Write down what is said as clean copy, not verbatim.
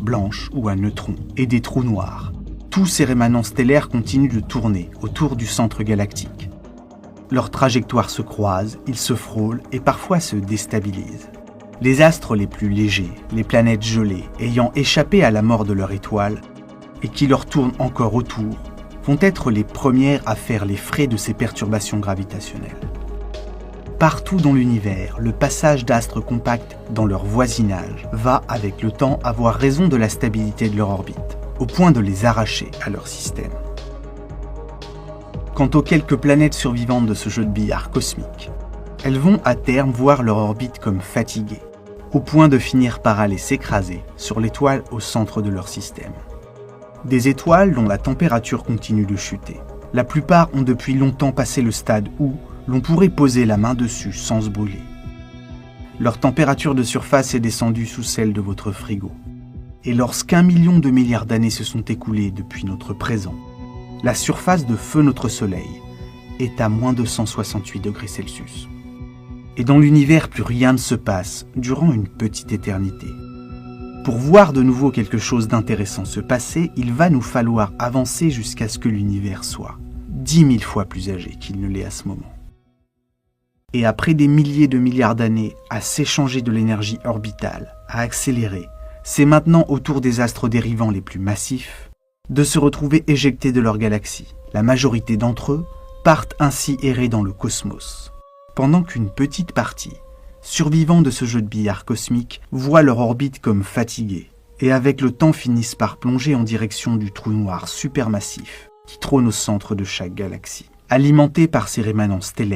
blanches ou à neutrons et des trous noirs. Tous ces rémanents stellaires continuent de tourner autour du centre galactique. Leurs trajectoires se croisent, ils se frôlent et parfois se déstabilisent. Les astres les plus légers, les planètes gelées, ayant échappé à la mort de leur étoile et qui leur tournent encore autour, vont être les premières à faire les frais de ces perturbations gravitationnelles. Partout dans l'univers, le passage d'astres compacts dans leur voisinage va, avec le temps, avoir raison de la stabilité de leur orbite, au point de les arracher à leur système. Quant aux quelques planètes survivantes de ce jeu de billard cosmique, elles vont à terme voir leur orbite comme fatiguée, au point de finir par aller s'écraser sur l'étoile au centre de leur système. Des étoiles dont la température continue de chuter. La plupart ont depuis longtemps passé le stade où l'on pourrait poser la main dessus sans se brûler. Leur température de surface est descendue sous celle de votre frigo. Et lorsqu'un million de milliards d'années se sont écoulées depuis notre présent, la surface de feu notre Soleil est à moins de 168 degrés Celsius. Et dans l'univers, plus rien ne se passe durant une petite éternité. Pour voir de nouveau quelque chose d'intéressant se passer, il va nous falloir avancer jusqu'à ce que l'univers soit 10 000 fois plus âgé qu'il ne l'est à ce moment. Et après des milliers de milliards d'années à s'échanger de l'énergie orbitale, à accélérer, c'est maintenant au tour des astres dérivants les plus massifs de se retrouver éjectés de leur galaxie. La majorité d'entre eux partent ainsi errer dans le cosmos, pendant qu'une petite partie, survivants de ce jeu de billard cosmique, voient leur orbite comme fatiguée, et avec le temps finissent par plonger en direction du trou noir supermassif qui trône au centre de chaque galaxie. Alimenté par ces rémanents stellaires,